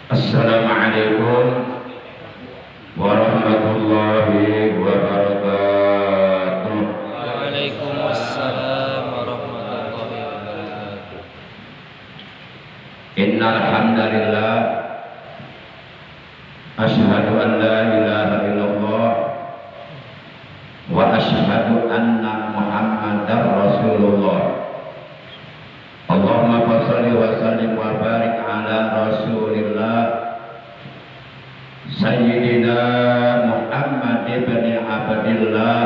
Assalamualaikum warahmatullahi wabarakatuh. Waalaikumsalam warahmatullahi wabarakatuh. Innal hamdalillah asyhadu an la ilaha illallah wa asyhadu anna Muhammadar Rasulullah. Allahumma shalli wa sallim wa barik ala Rasulillah Sayyidina Muhammad ibn Abdillah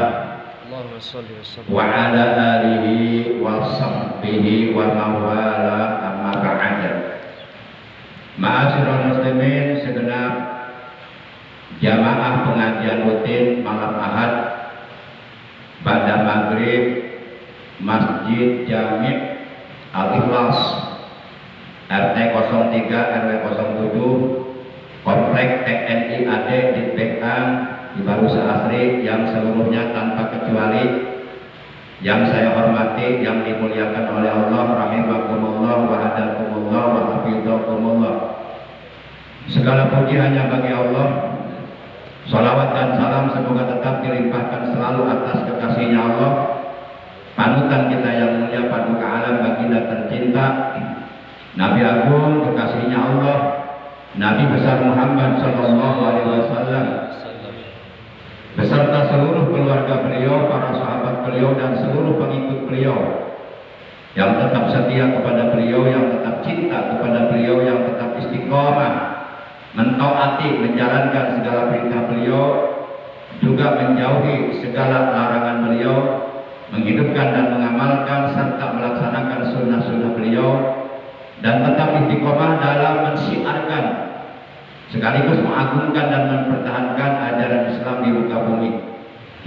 Allahumma shalli wa sallim wa ala alihi wa sahbihi wa mawala amma ba'da. Ma'asyiral muslimin segenap jamaah pengajian rutin malam Ahad pada maghrib Masjid Jami' Al-Ikhlas RT 03 RW 07 Komplek TNI AD di Bekang di Baru Asri, yang seluruhnya tanpa kecuali yang saya hormati, yang dimuliakan oleh Allah, rahimakumullah wa hadakumullah wa hafizakumullah. Segala puji hanya bagi Allah. Salawat dan salam semoga tetap dilimpahkan selalu atas kekasihnya Allah, panutan kita yang mulia, paduka alam, baginda tercinta, Nabi Agung kekasihnya Allah, Nabi besar Muhammad Sallallahu Alaihi Wasallam, beserta seluruh keluarga beliau, para sahabat beliau, dan seluruh pengikut beliau yang tetap setia kepada beliau, yang tetap cinta kepada beliau, yang tetap istiqomah mentaati, menjalankan segala perintah beliau, juga menjauhi segala larangan beliau, menghidupkan dan mengamalkan serta melaksanakan sunnah-sunnah beliau, dan tetap istiqomah dalam mensiarkan sekaligus mengagungkan dan mempertahankan ajaran Islam di muka bumi,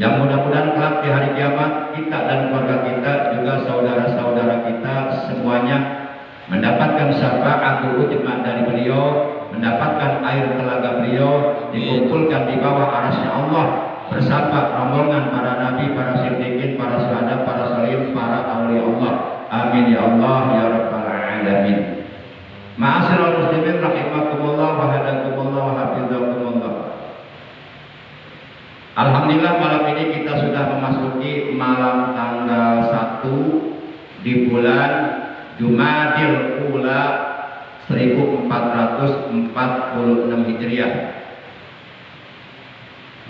yang mudah-mudahan kelak di hari kiamat kita dan keluarga kita, juga saudara-saudara kita semuanya mendapatkan syafaat ijma dari beliau, mendapatkan air telaga beliau, dikumpulkan di bawah arasy Allah bersama rombongan para nabi, para siddiqin, para syuhada, para sholihin, para aulia Allah. Amin ya Allah ya rabbal alamin. Ma'asyiral muslimin rahimakumullah wa hadakumullah wa hafizakumullah. Alhamdulillah, malam ini kita sudah memasuki malam tanggal 1 di bulan Jumadil Ula 1446 Hijriah,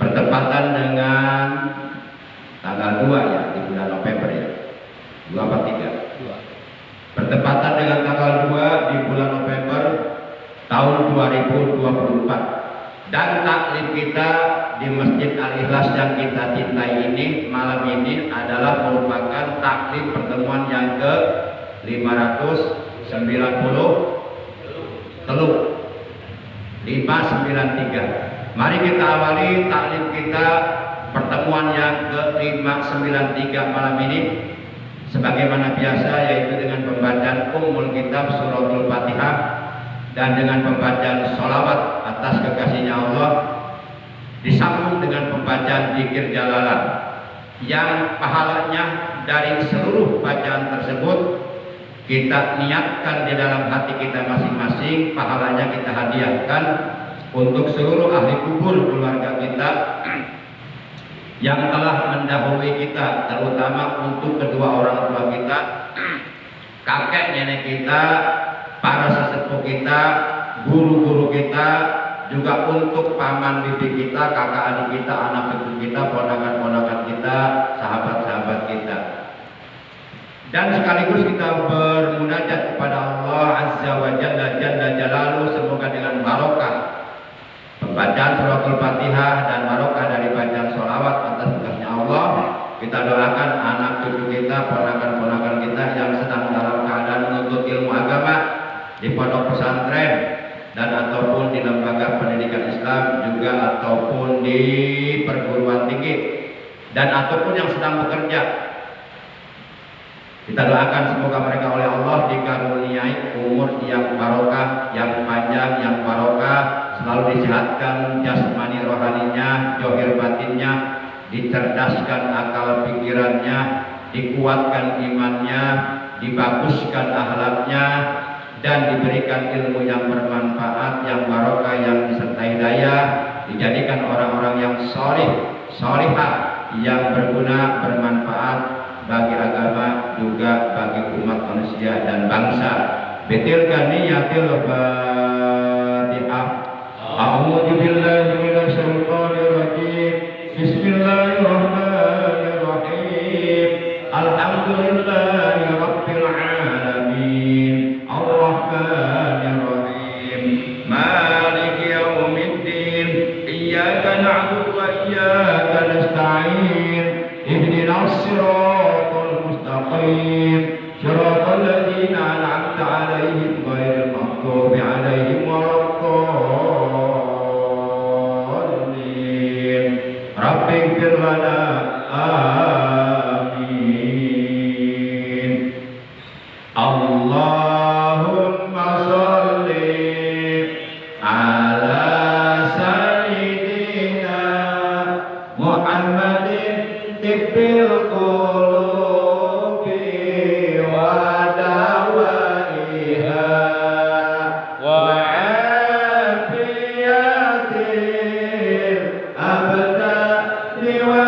bertepatan dengan tanggal 2 ya, di bulan November ya, 2 apa 3? Bertepatan dengan tanggal 2 di bulan November tahun 2024. Dan taklim kita di Masjid Al-Ikhlas yang kita cintai ini malam ini adalah merupakan taklim pertemuan yang ke 593. Mari kita awali taklim kita pertemuan yang ke 593 malam ini sebagaimana biasa, yaitu dengan pembacaan Ummul Kitab Suratul Fatihah dan dengan pembacaan sholawat atas kekasihnya Allah, disambung dengan pembacaan zikir jalalan yang pahalanya dari seluruh bacaan tersebut kita niatkan di dalam hati kita masing-masing, pahalanya kita hadiahkan untuk seluruh ahli kubur keluarga kita yang telah mendahului kita, terutama untuk kedua orang tua kita, kakek nenek kita, para sesepuh kita, guru-guru kita, juga untuk paman bibi kita, kakak adik kita, anak cucu kita, ponakan-ponakan kita, sahabat-sahabat kita. Dan sekaligus kita bermunajat kepada Allah Azza wa Jalla Jalla Jalaluhu, semoga dengan barokah pembacaan suratul Fatihah dan barokah dari bacaan sholawat atas berkahnya Allah, kita doakan anak cucu kita, ponakan-ponakan kita yang sedang dalam keadaan menuntut ilmu agama di pondok pesantren dan ataupun di lembaga pendidikan Islam, juga ataupun di perguruan tinggi, dan ataupun yang sedang bekerja. Kita doakan semoga mereka oleh Allah dikaruniai umur yang barokah, yang panjang, yang barokah, selalu disehatkan jasmani rohaninya, johir batinnya, dicerdaskan akal pikirannya, dikuatkan imannya, dibaguskan akhlaknya, dan diberikan ilmu yang bermanfaat, yang barokah, yang disertai daya, dijadikan orang-orang yang solihah, yang berguna, bermanfaat bagi agama juga bagi umat manusia dan bangsa. Betilkan niyatil Fatihah. A'udzu billahi minasy syaithanir rajim. Bismillahirrahmanirrahim. Alhamdulillahi rabbil alamin. Arrahmanir rahim. Maliki yaumiddin. Iyyaka na'budu wa iyyaka nasta'in. Ihdinas siratal mustaqim. Siratal ladzina an'amta 'alaihim ghairil maghdubi 'alaihim waladdallin. Rabbighfir lana. Amin. Allahumma sholli ala sayyidina Muhammadin tibbil qulubi wa dawaiha wa afiyatil abdani wa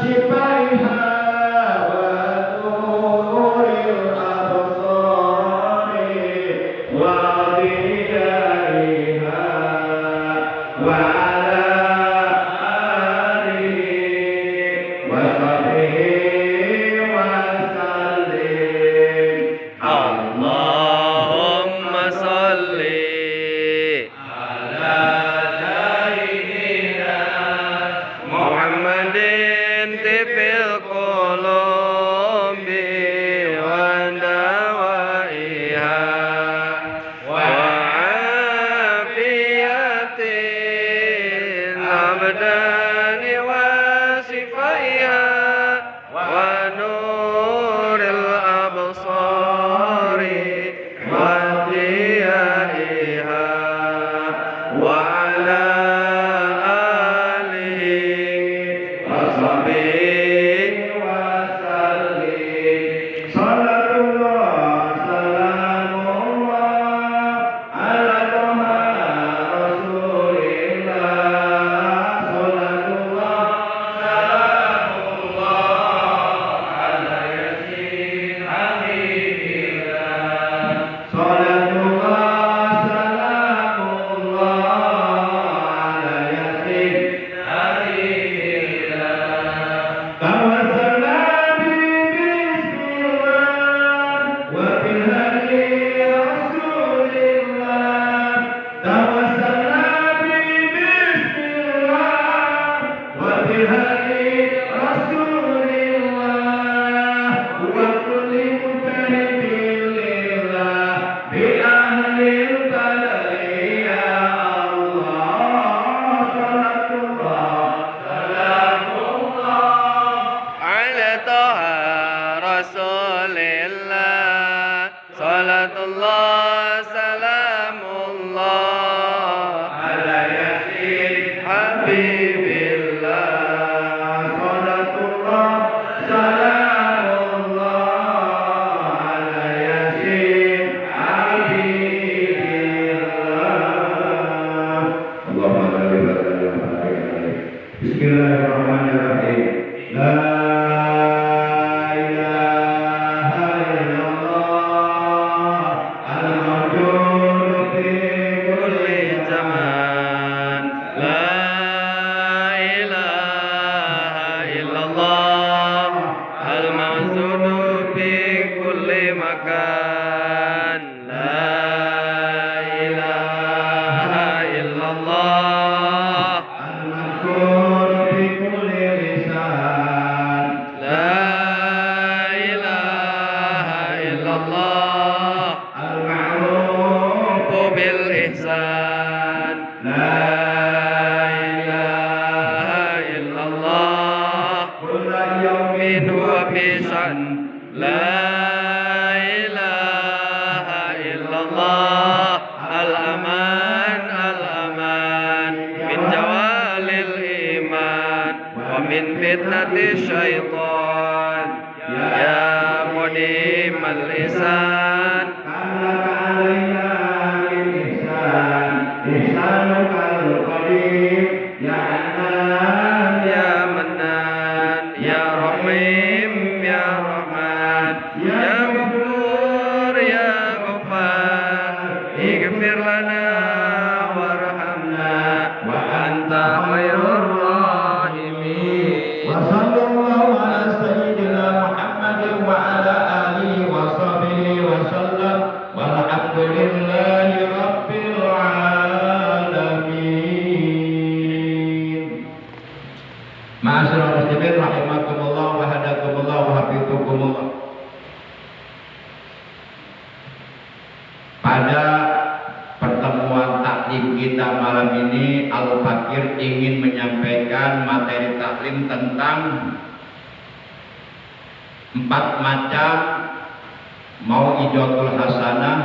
shifaiha wa nuril absari wa bidaiha wa ala alihi wa sahbihi wa sallim. Allahumma salli Ala sayyidina Muhammadin tibbil qulubi wa dawaiha wa afiyatin abdani wa sifaiha wa nuril absari wa diyaiha wa ala alihi wa sahbihi wa sallim. Salatullah salamullah ala Taha Rasulillah. Salatullah salamullah ala Yasin Habibillah. Salatullah salamullah ala Yasin Habibillah. Tawassalna bismillah wa bil hadi Rasulillah. Tawassalna bismillah wa bil hadi Rasulillah. Wa kulli mujahidin lillah bi ahlil balai ya Allah. Salatullah salamullah ala Taha Rasulillah. Salatullah salamullah ala Yasin Habibillah. Salatullah salamullah ala Yasin Habibillah. Allahumma shalli wa sallim ala sayyidina. Bismillahirrahmanirrahim. La ilaha illallah al-mawjud fi kulli zaman la ilaha illallah al-mawjudu fi kulli makan la ilaha illallah al-mazkur fi kulli lisan. la ilaha illallah Al-ma'ruf bil ihsan la ilaha illallah kulla yawmin min huwa huwa bisan la ilaha illallah al-aman al-aman min jawalil iman wa min fitnati syaitan ya mudimal isan Kana ihsanukal qadim ya Hanan ya Mannan ya Rahim ya Rahman ya Ghafur ya Ghaffar ighfir lana warhamna wa anta khairur rahimin. wa sallallahu ala sayyidina Muhammadin wa ala alihi wa sahbihi wa sallam walhamdulillahi rabbil alamin. Ma'asyiral muslimin rahimakumullah wa hadakumullah wa hafizukumullah. Pada pertemuan taklim kita malam ini, Al-Fakir ingin menyampaikan materi taklim tentang 4 macam mau'izatul hasanah,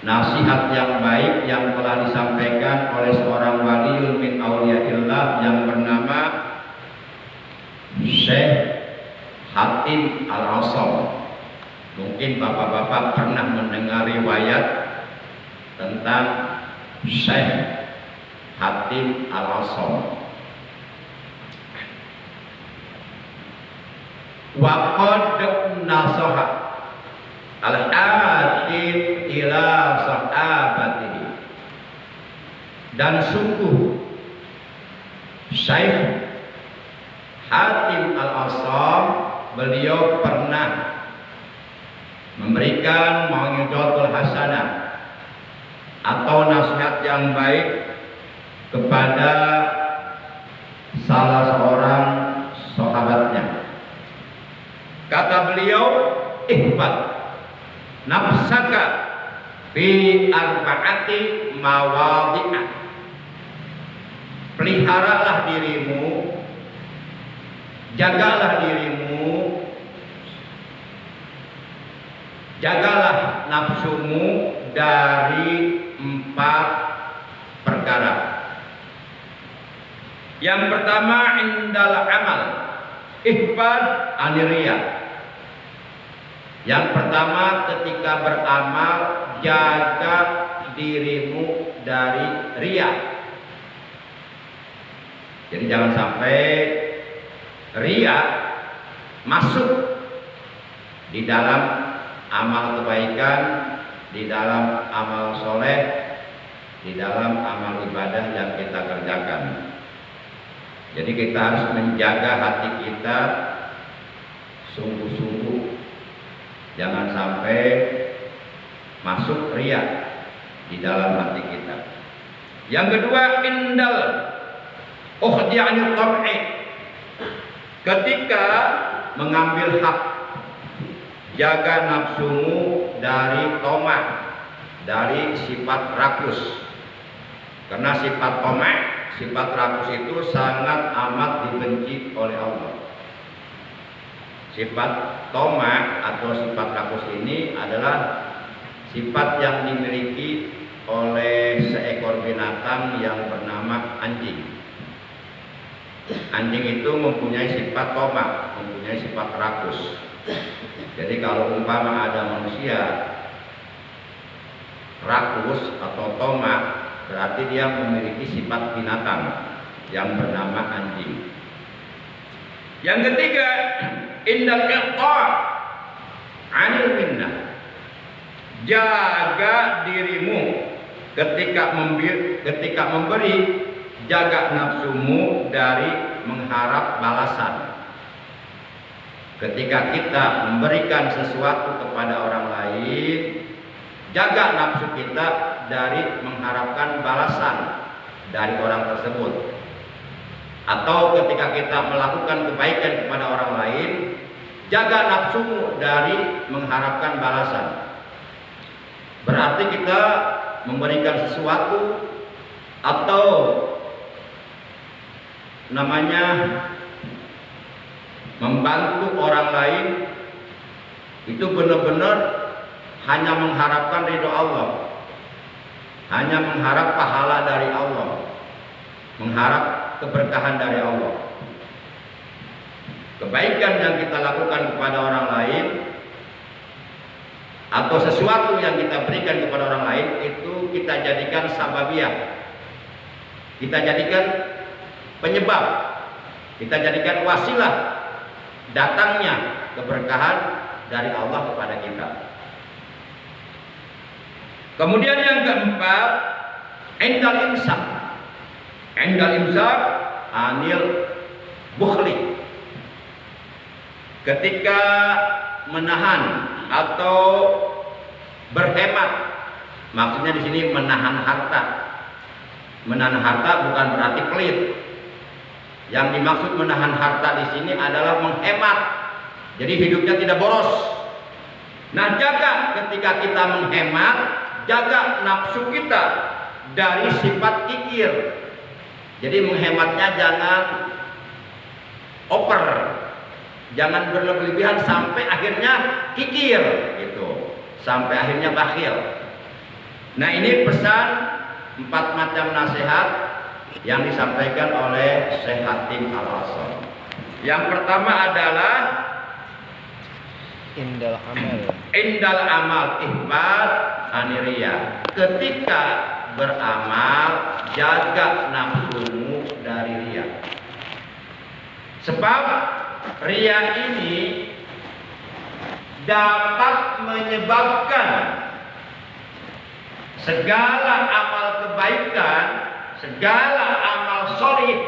nasihat yang baik yang telah disampaikan oleh seorang waliun min auliyaillah yang bernama Syekh Hatim Al-Asam. Mungkin bapak-bapak pernah mendengar riwayat tentang Syekh Hatim Al-Asam. Waqad nasaha al-hatim ila sahabatihi, dan sungguh Syekh Hatim Al-Asam beliau pernah memberikan mau'izatul hasanah atau nasihat yang baik kepada salah seorang sahabatnya. Kata beliau, ihfad nafsaka fi arba'ati mawadhi'ah, peliharalah dirimu, jagalah dirimu, jagalah nafsumu dari 4 perkara. Yang pertama, indal amal ihfad aniriya. Yang pertama, ketika beramal jaga dirimu dari riya. Jadi jangan sampai riya masuk di dalam amal kebaikan, di dalam amal soleh, di dalam amal ibadah yang kita kerjakan. Jadi kita harus menjaga hati kita sungguh-sungguh, jangan sampai masuk riya di dalam hati kita. Yang kedua, indal ukhdi'anil tab'i, ketika mengambil hak, jaga nafsumu dari tomah, dari sifat rakus. Karena sifat tomah, sifat rakus itu sangat amat dibenci oleh Allah. Sifat tomah atau sifat rakus ini adalah sifat yang dimiliki oleh seekor binatang yang bernama anjing. Anjing itu mempunyai sifat tomah, mempunyai sifat rakus. Jadi kalau umpama ada manusia rakus atau tomah, berarti dia memiliki sifat binatang yang bernama anjing. Yang ketiga, indal iqta' anil minnah, jaga dirimu ketika memberi, jaga nafsumu dari mengharap balasan. Ketika kita memberikan sesuatu kepada orang lain, jaga nafsu kita dari mengharapkan balasan dari orang tersebut. Atau ketika kita melakukan kebaikan kepada orang lain, jaga nafsumu dari mengharapkan balasan. Berarti kita memberikan sesuatu atau namanya membantu orang lain itu benar-benar hanya mengharapkan ridho Allah, hanya mengharap pahala dari Allah, mengharap keberkahan dari Allah. Kebaikan yang kita lakukan kepada orang lain atau sesuatu yang kita berikan kepada orang lain itu kita jadikan sababiyah, kita jadikan penyebab, kita jadikan wasilah datangnya keberkahan dari Allah kepada kita. Kemudian yang keempat, indal imsak. Indal imsak anil bukhli. Ketika menahan atau berhemat, maksudnya di sini menahan harta. Menahan harta bukan berarti pelit. Yang dimaksud menahan harta di sini adalah menghemat. Jadi hidupnya tidak boros. Nah, jaga ketika kita menghemat, jaga nafsu kita dari sifat kikir. Jadi menghematnya jangan over, jangan berlebihan sampai akhirnya kikir gitu, sampai akhirnya bakhil. Nah, ini pesan 4 macam nasihat yang disampaikan oleh Syekh Hatim Al-Asr. Yang pertama adalah indal amal ihbad aniriya. Ketika beramal, jaga nafsumu dari riya. Sebab riya ini dapat menyebabkan segala amal kebaikan, segala amal sholih,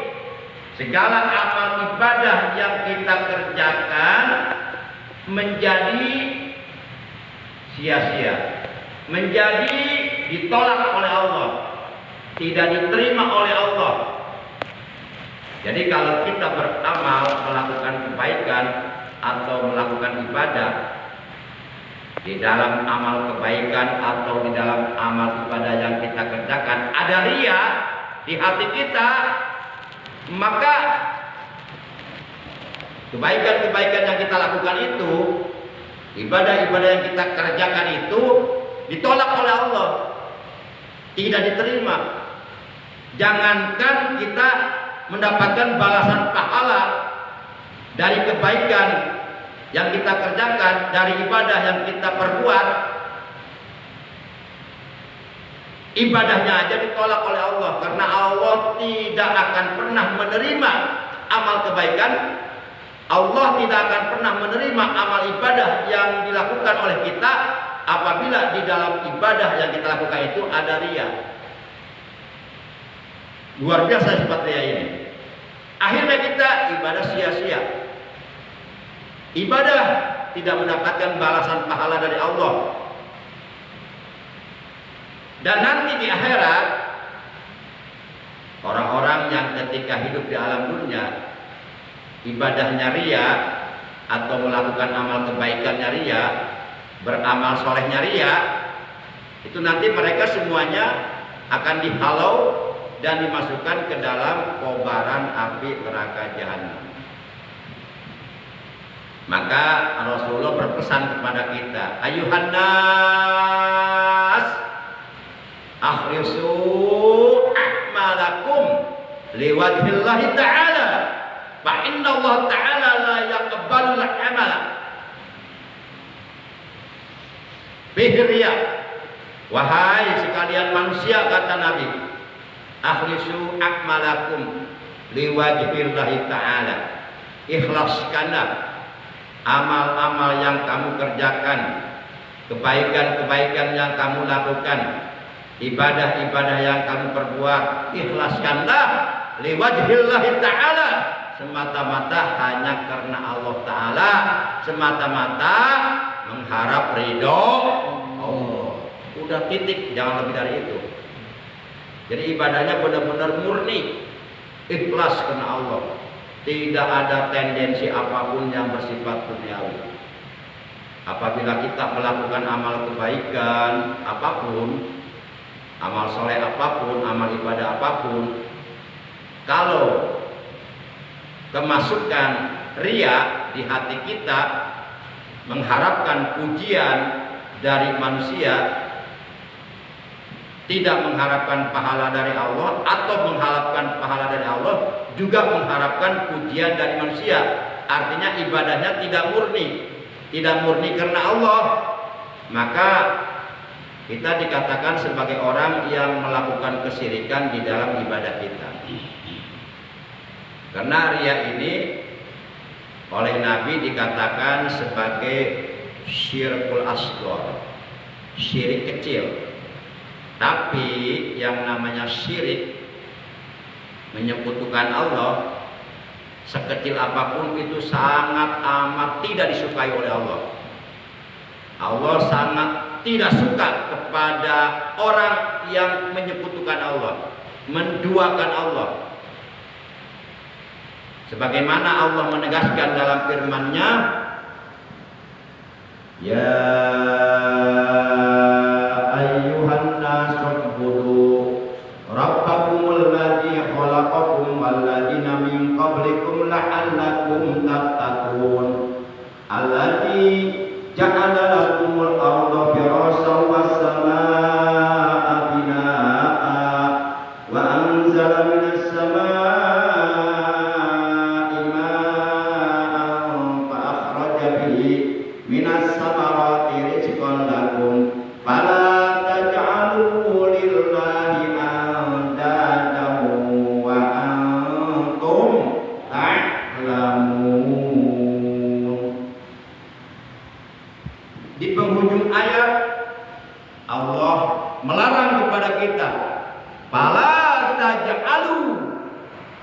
segala amal ibadah yang kita kerjakan menjadi sia-sia, menjadi ditolak oleh Allah, tidak diterima oleh Allah. Jadi kalau kita beramal, melakukan kebaikan atau melakukan ibadah, di dalam amal kebaikan atau di dalam amal ibadah yang kita kerjakan ada riya di hati kita, maka kebaikan-kebaikan yang kita lakukan itu, ibadah-ibadah yang kita kerjakan itu ditolak oleh Allah, tidak diterima. Jangankan kita mendapatkan balasan pahala dari kebaikan yang kita kerjakan, dari ibadah yang kita perbuat, ibadahnya aja ditolak oleh Allah, karena Allah tidak akan pernah menerima amal kebaikan. Allah tidak akan pernah menerima amal ibadah yang dilakukan oleh kita apabila di dalam ibadah yang kita lakukan itu ada riya. Luar biasa sifat riya ini. Akhirnya kita ibadah sia-sia. Ibadah tidak mendapatkan balasan pahala dari Allah. Dan nanti di akhirat, orang-orang yang ketika hidup di alam dunia ibadahnya riya atau melakukan amal kebaikannya riya, beramal solehnya riya, itu nanti mereka semuanya akan dihalau dan dimasukkan ke dalam kobaran api neraka jahanam. Maka Rasulullah berpesan kepada kita, ayuhan nas, akhlisu a'malakum liwajhillahi ta'ala, fa inna Allah ta'ala la yaqbalu al-amala bihriya. Wahai sekalian manusia, kata Nabi, akhlisu a'malakum liwajhillahi ta'ala, ikhlaskanlah amal-amal yang kamu kerjakan, kebaikan-kebaikan yang kamu lakukan, ibadah-ibadah yang kamu perbuat, ikhlaskanlah liwajhillahi ta'ala, semata-mata hanya karena Allah Ta'ala, semata-mata mengharap ridho Allah. Udah titik, jangan lebih dari itu. Jadi ibadahnya benar-benar murni, ikhlas karena Allah. Tidak ada tendensi apapun yang bersifat duniawi. Apabila kita melakukan amal kebaikan apapun, amal soleh apapun, amal ibadah apapun, kalau kemasukan riya di hati kita, mengharapkan pujian dari manusia, tidak mengharapkan pahala dari Allah, atau mengharapkan pahala dari Allah juga mengharapkan pujian dari manusia, artinya ibadahnya tidak murni karena Allah, maka Kita dikatakan sebagai orang yang melakukan kesyirikan di dalam ibadah kita. Karena riya ini oleh Nabi dikatakan sebagai syirkul asghar, syirik kecil. Tapi yang namanya syirik menyekutukan Allah, sekecil apapun itu sangat amat tidak disukai oleh Allah. Allah sangat tidak suka kepada orang yang menyekutukan Allah, menduakan Allah. Sebagaimana Allah menegaskan dalam firman-Nya, ya ayyuhan nasu ubudu rabbakumul ladzi khalaqakum wal ladzina min qablikum la'allakum tattaqun alladzi ja'ala lakumul arda firasyan was samaa'a binaa'a wa anzala minas samaa'i maa'an fa akhraja bihi minas samarati rizqan lakum fala taj'alu lillahi andadan wa antum ta'lamun. Di penghujung ayat Allah melarang kepada kita, fala taj'alu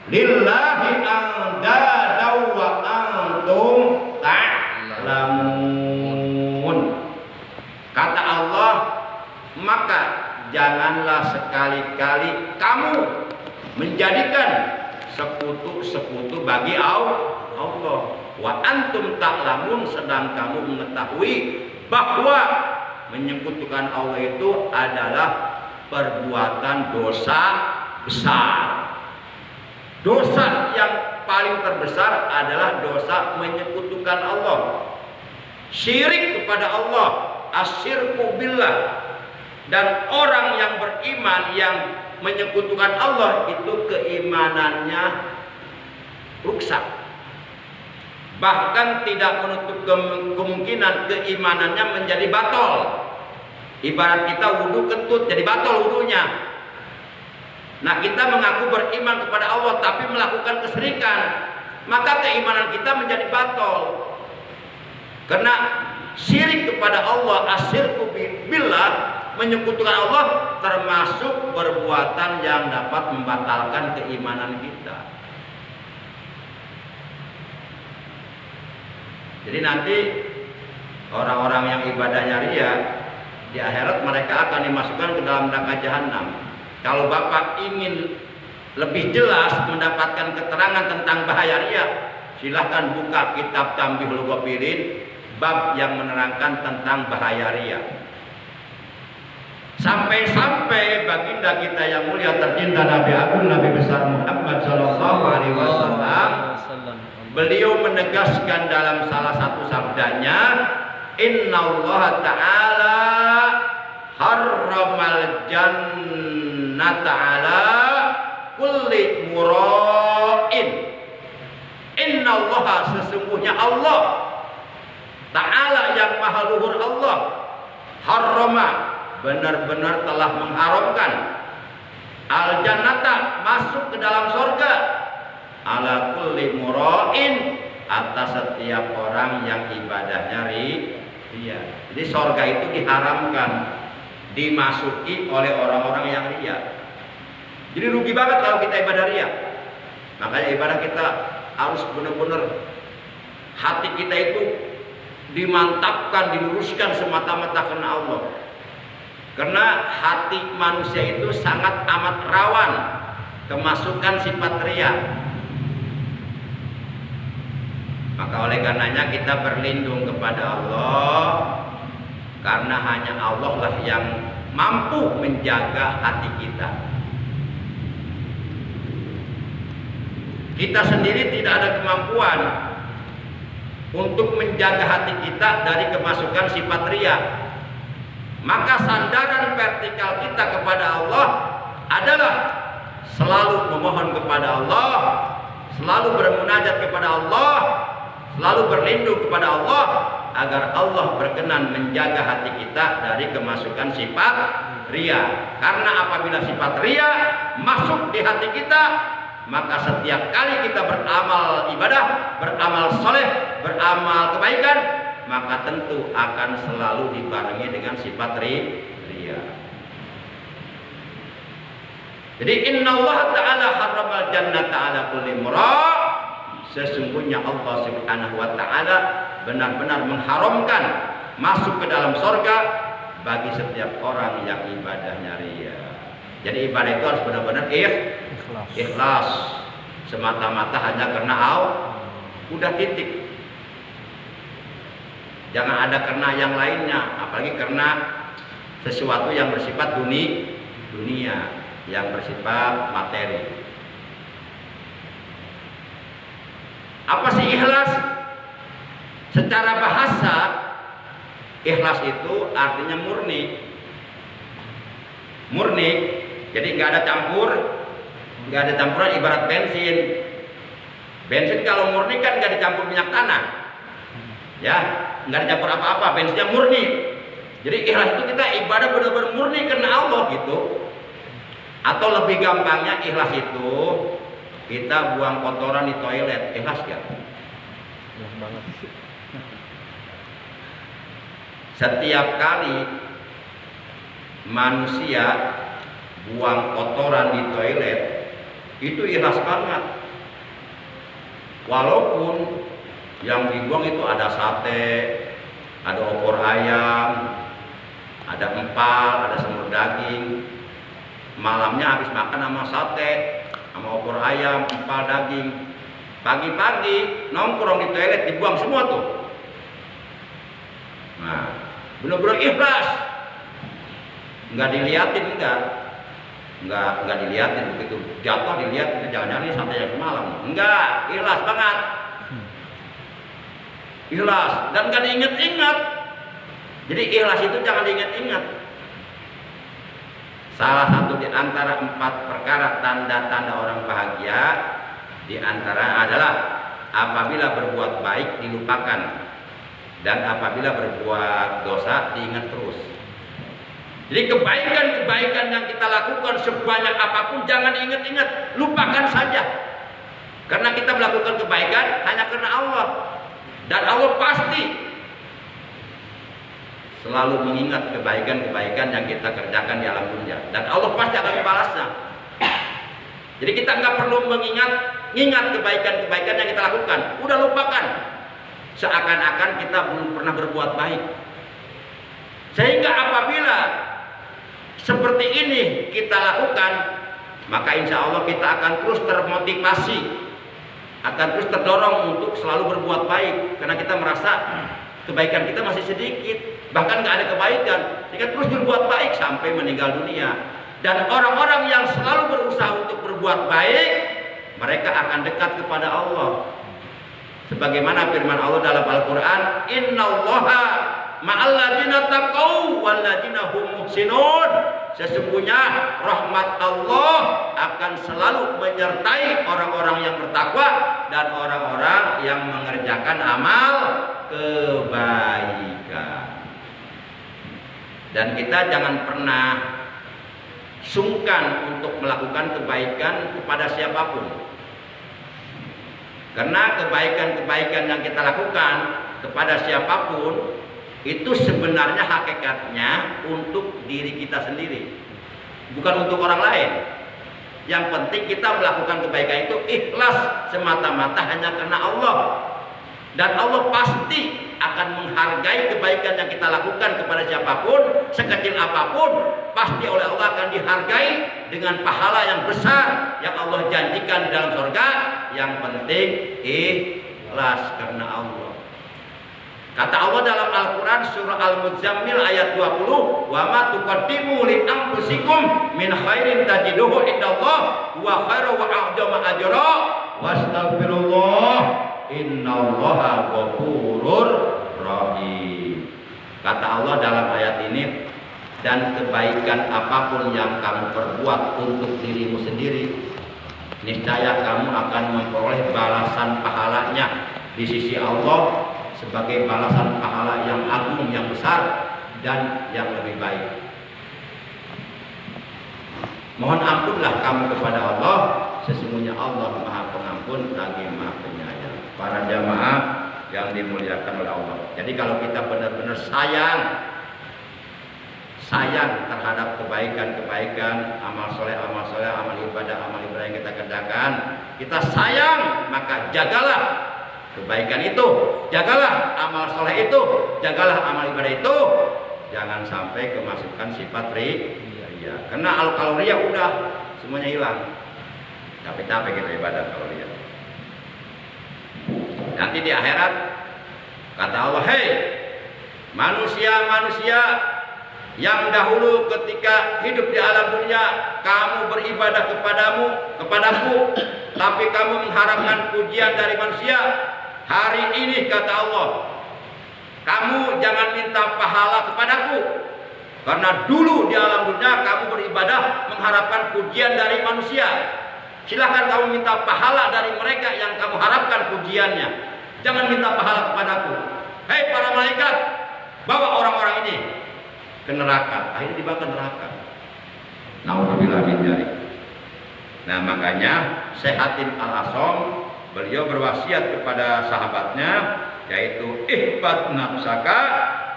lillahi andadan wa antum ta'lamun. Kata Allah, maka janganlah sekali-kali kamu menjadikan sekutu-sekutu bagi Allah. Wa antum ta'lamun, sedang kamu mengetahui bahwa menyekutukan Allah itu adalah perbuatan dosa besar. Dosa yang paling terbesar adalah dosa menyekutukan Allah, syirik kepada Allah, asyirku billah. Dan orang yang beriman yang menyekutukan Allah itu keimanannya rusak, bahkan tidak menutup kemungkinan keimanannya menjadi batal. Ibarat kita wudu kentut, jadi batal wudunya. Nah, kita mengaku beriman kepada Allah tapi melakukan kesyirikan, maka keimanan kita menjadi batal. Karena syirik kepada Allah, asyirku billah, menyekutukan Allah, termasuk perbuatan yang dapat membatalkan keimanan kita. Jadi nanti orang-orang yang ibadahnya riya, di akhirat mereka akan dimasukkan ke dalam neraka jahanam. Kalau Bapak ingin lebih jelas mendapatkan keterangan tentang bahaya riya, silahkan buka kitab Tambihul Ghafilin, bab yang menerangkan tentang bahaya riya. Sampai-sampai baginda kita yang mulia tercinta Nabi Agung Nabi besar Muhammad sallallahu alaihi wasallam, beliau menegaskan dalam salah satu sabdanya, innallaha ta'ala harramal jannata ala kulli mura'in. Innallaha, sesungguhnya Allah Ta'ala yang maha luhur Allah, harrama, benar-benar telah mengharamkan, al jannata, masuk ke dalam surga, ala kulli mura'in, atas setiap orang yang ibadahnya riya. Jadi surga itu diharamkan dimasuki oleh orang-orang yang riya. Jadi rugi banget kalau kita ibadah riya. Makanya ibadah kita harus benar-benar hati kita itu dimantapkan, diluruskan semata-mata karena Allah. Karena hati manusia itu sangat amat rawan kemasukan sifat riya. Maka oleh karenanya kita berlindung kepada Allah, karena hanya Allah lah yang mampu menjaga hati kita. Kita sendiri tidak ada kemampuan untuk menjaga hati kita dari kemasukan sifat riya. Maka sandaran vertikal kita kepada Allah adalah selalu memohon kepada Allah, selalu bermunajat kepada Allah, selalu berlindung kepada Allah, agar Allah berkenan menjaga hati kita dari kemasukan sifat ria. Karena apabila sifat ria masuk di hati kita, maka setiap kali kita beramal ibadah, beramal soleh, beramal kebaikan, maka tentu akan selalu dibarengi dengan sifat ria. Jadi innallaha ta'ala harramal jannata ala kulli mura'. Sesungguhnya Allah Subhanahu wa taala benar-benar mengharamkan masuk ke dalam surga bagi setiap orang yang ibadahnya ria. Jadi ibadah itu harus benar-benar ikhlas. Semata-mata hanya karena Allah. Udah titik. Jangan ada karena yang lainnya, apalagi karena sesuatu yang bersifat dunia, yang bersifat materi. Apa sih ikhlas? Secara bahasa, ikhlas itu artinya murni. Murni, jadi nggak ada campuran ibarat bensin. Bensin kalau murni kan nggak dicampur minyak tanah, ya, nggak dicampur apa-apa, bensinnya murni. Jadi ikhlas itu kita ibadah benar-benar murni karena Allah gitu. Atau lebih gampangnya ikhlas itu kita buang kotoran di toilet, ikhlas gak? Ikhlas banget. Setiap kali manusia buang kotoran di toilet, itu ikhlas banget. Walaupun yang dibuang itu ada sate, ada opor ayam, ada empal, ada semur daging. Malamnya habis makan sama sate, sama opor ayam, empal daging. Pagi-pagi nongkrong di toilet dibuang semua tuh. Nah, benar-benar ikhlas. Nggak diliatin, nggak diliatin, begitu jatuh dilihat, jangan-jangan ini sate yang semalam. Enggak, ikhlas banget. Ikhlas dan nggak diingat-ingat. Jadi ikhlas itu jangan diingat-ingat. Salah satu di antara 4 perkara tanda-tanda orang bahagia di antara adalah apabila berbuat baik dilupakan dan apabila berbuat dosa diingat terus. Jadi kebaikan-kebaikan yang kita lakukan sebanyak apapun jangan ingat-ingat, lupakan saja. Karena kita melakukan kebaikan hanya karena Allah. Dan Allah pasti selalu mengingat kebaikan-kebaikan yang kita kerjakan di alam dunia, dan Allah pasti akan membalasnya. Jadi kita nggak perlu mengingat kebaikan-kebaikan yang kita lakukan, udah lupakan, seakan-akan kita belum pernah berbuat baik. Sehingga apabila seperti ini kita lakukan, maka insya Allah kita akan terus termotivasi, akan terus terdorong untuk selalu berbuat baik, karena kita merasa kebaikan kita masih sedikit, bahkan nggak ada kebaikan, kita terus berbuat baik sampai meninggal dunia. Dan orang-orang yang selalu berusaha untuk berbuat baik, mereka akan dekat kepada Allah. Sebagaimana firman Allah dalam Al-Quran, Innallaha ma'alladzina taqaw walladzina hum muhsinun. Sesungguhnya rahmat Allah akan selalu menyertai orang-orang yang bertakwa dan orang-orang yang mengerjakan amal kebaikan. Dan kita jangan pernah sungkan untuk melakukan kebaikan kepada siapapun. Karena kebaikan-kebaikan yang kita lakukan kepada siapapun itu sebenarnya hakikatnya untuk diri kita sendiri, bukan untuk orang lain. Yang penting kita melakukan kebaikan itu ikhlas semata-mata hanya karena Allah. Dan Allah pasti akan menghargai kebaikan yang kita lakukan kepada siapapun, sekecil apapun, pasti oleh Allah akan dihargai dengan pahala yang besar yang Allah janjikan di dalam surga. Yang penting ikhlas karena Allah. Kata Allah dalam Al-Quran surah Al-Muzammil ayat 20, wa ma tuqaddimu li anfusikum min khairin tajiduhu indallah wa khairu wa a'zama ajra wastaghfirullah innallaha ghafurur rahim. Kata Allah dalam ayat ini, dan kebaikan apapun yang kamu perbuat untuk dirimu sendiri, niscaya kamu akan memperoleh balasan pahalanya di sisi Allah sebagai balasan pahala yang agung, yang besar dan yang lebih baik. Mohon ampunlah kamu kepada Allah, sesungguhnya Allah Maha Pengampun lagi Maha Penyayang. Para jamaah yang dimuliakan oleh Allah. Jadi kalau kita benar-benar sayang terhadap kebaikan-kebaikan, amal soleh, amal ibadah yang kita kerjakan, kita sayang, maka jagalah kebaikan itu, jagalah amal soleh itu, jagalah amal ibadah itu, jangan sampai kemasukan sifat ria. Karena kalau ria udah semuanya hilang. Capek-capek kita ibadah kalau ria. Nanti di akhirat kata Allah, hei manusia yang dahulu ketika hidup di alam dunia kamu beribadah kepadaku, tapi kamu mengharapkan pujian dari manusia. Hari ini kata Allah, kamu jangan minta pahala kepadaku, karena dulu di alam dunia kamu beribadah mengharapkan pujian dari manusia. Silahkan kamu minta pahala dari mereka yang kamu harapkan pujiannya. Jangan minta pahala kepadaku. Hei para malaikat, bawa orang-orang ini ke neraka. Akhirnya dibawa ke neraka. Nauzubillah min dzalik. Nah makanya Syekh Hatim Al-Asom beliau berwasiat kepada sahabatnya, yaitu ihbat nafsaka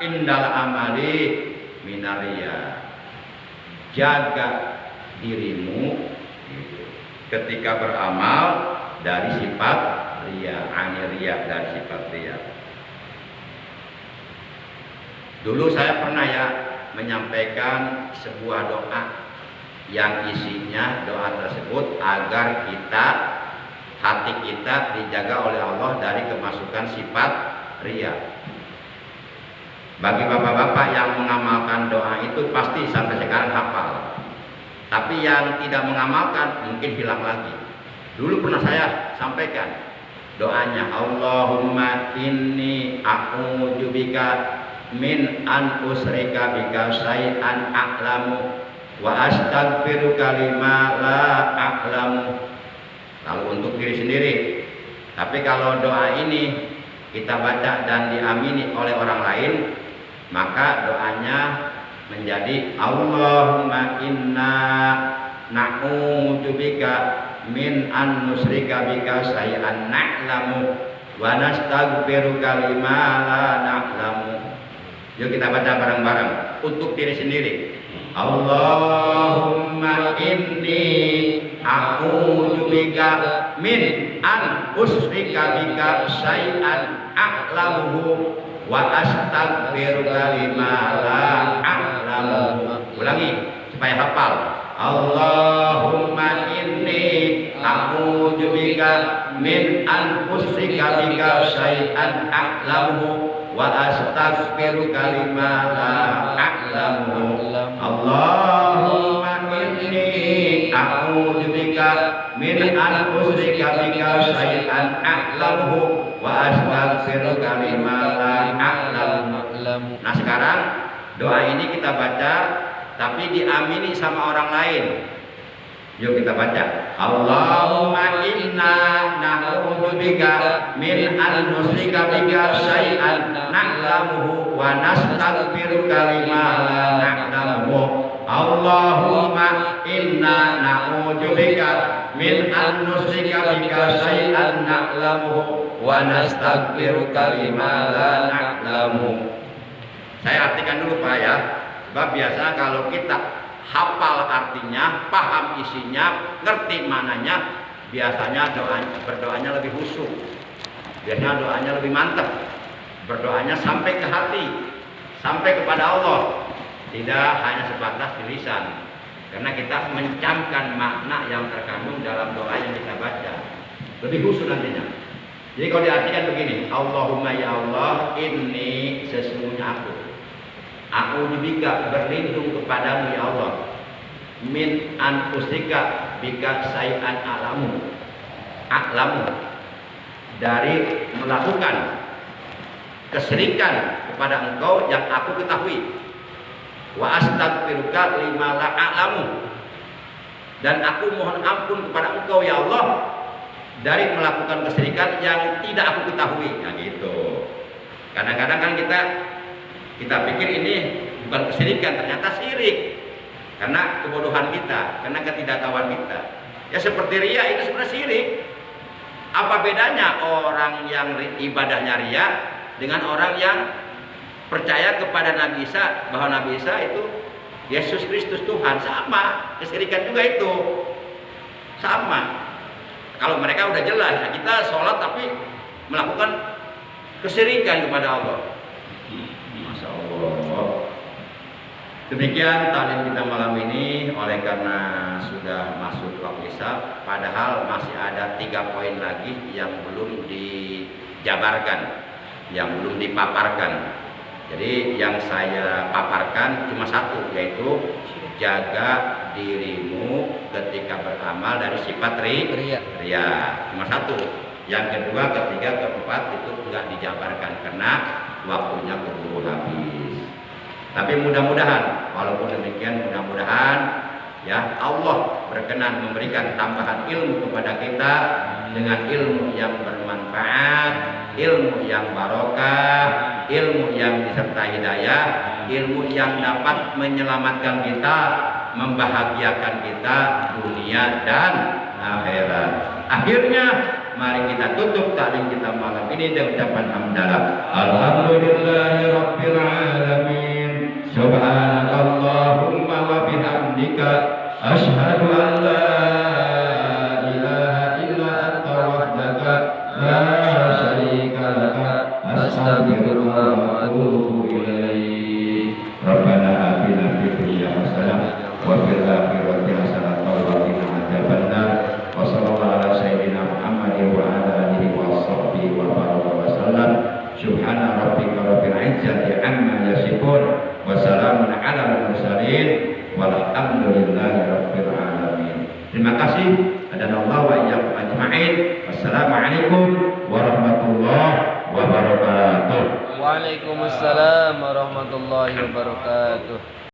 indal amali minaria. Jaga dirimu ketika beramal dari sifat ria, dari sifat ria. Dulu saya pernah menyampaikan sebuah doa yang isinya doa tersebut agar hati kita dijaga oleh Allah dari kemasukan sifat ria. Bagi bapak-bapak yang mengamalkan doa itu pasti sampai sekarang hafal. Tapi yang tidak mengamalkan mungkin hilang lagi. Dulu pernah saya sampaikan doanya, Allahumma inni a'udzubika min an usrika bika syai'an a'lamu wa astaghfiruka lima la a'lamu. Lalu untuk diri sendiri. Tapi kalau doa ini kita baca dan diamini oleh orang lain, maka doanya menjadi Allahumma inna na'udzubika min an nusrika bika syai'an na'lamu wa nastaghfiruka lima la na'lamu. Yuk kita baca bareng-bareng untuk diri sendiri. Allahumma inni a'udzubika min an usrika bika syai'an a'lamuhu wa astaghfiruka lima la a'lamu. Ulangi supaya hafal. Allahumma inni a'udzubika min an usrika bika syai'an a'lamuhu wa astaghfiruka lima la a'lamu. Allahumma inni a'udzubika min an usrika bika syai'an a'lamuhu wa astaghfiruka lima la a'lamu. Nah sekarang doa ini kita baca tapi diamini sama orang lain. Yuk kita baca. Allahumma inna na'udzubika min an nusrika bika syai'an na'lamuhu wa nastaghfiruka lima la na'lamu. Allahumma inna na'udzubika min an nusrika bika syai'an na'lamuhu wa nastaghfiruka lima la na'lamu. Saya artikan dulu Pak ya. Sebab biasa kalau kita hafal artinya, paham isinya, ngerti mananya, biasanya berdoanya lebih khusyuk. Biasanya doanya lebih mantap. Berdoanya sampai ke hati, sampai kepada Allah. Tidak hanya sebatas di lisan. Karena kita mencamkan makna yang terkandung dalam doa yang kita baca. Lebih khusyuk nantinya. Jadi kalau diartikan begini, Allahumma ya Allah, inni sesungguhnya aku dibika berlindung kepadamu ya Allah, min an usrika bika syai'an a'lamu dari melakukan kesyirikan kepada engkau yang aku ketahui, wa astaghfiruka lima la a'lamu, dan aku mohon ampun kepada engkau ya Allah dari melakukan kesyirikan yang tidak aku ketahui. Nah gitu. Kadang-kadang kan kita pikir ini bukan kesyirikan, ternyata syirik. Karena kebodohan kita, karena ketidaktahuan kita. Ya seperti riya itu sebenarnya syirik. Apa bedanya orang yang ibadahnya riya dengan orang yang percaya kepada Nabi Isa, bahwa Nabi Isa itu Yesus Kristus Tuhan? Sama, kesyirikan juga itu. Sama. Kalau mereka udah jelas, ya kita sholat tapi melakukan kesyirikan kepada Allah. Masya Allah. Demikian taklim kita malam ini. Oleh karena sudah masuk waktu Isya, padahal masih ada 3 poin lagi yang belum dijabarkan, yang belum dipaparkan. Jadi yang saya paparkan cuma satu, yaitu jaga dirimu ketika beramal dari sifat riya. Cuma satu. Yang kedua, ketiga, keempat itu enggak dijabarkan karena waktunya keburu habis. Tapi mudah-mudahan, walaupun demikian, mudah-mudahan ya Allah berkenan memberikan tambahan ilmu kepada kita dengan ilmu yang bermanfaat, ilmu yang barokah, ilmu yang disertai hidayah, ilmu yang dapat menyelamatkan kita, membahagiakan kita dunia dan akhirat. Akhirnya mari kita tutup taklim kita malam ini dengan ucapan hamdalah. Alhamdulillahirabbil alamin. Subhanakallahumma wa bihamdika asyhadu an la ilaha illa anta wahdaka la syarika laka astaghfiruka wa atubu ilaik. Rabbana atina fid dunya hasanah wa fil akhirati hasanah wa qina adzabannar. Wa sallallahu ala sayyidina Muhammadin wa ala alihi wa sahbihi wa baraka wa sallam. Subhana rabbika rabbil izzati amma yasifun wa salamun ala mursalin walhamdulillahi rabbil alamin. Terima kasih. Hadanallahu wa iyyakum ajma'in. Wassalamualaikum warahmatullahi wabarakatuh. Waalaikumsalam warahmatullahi wabarakatuh.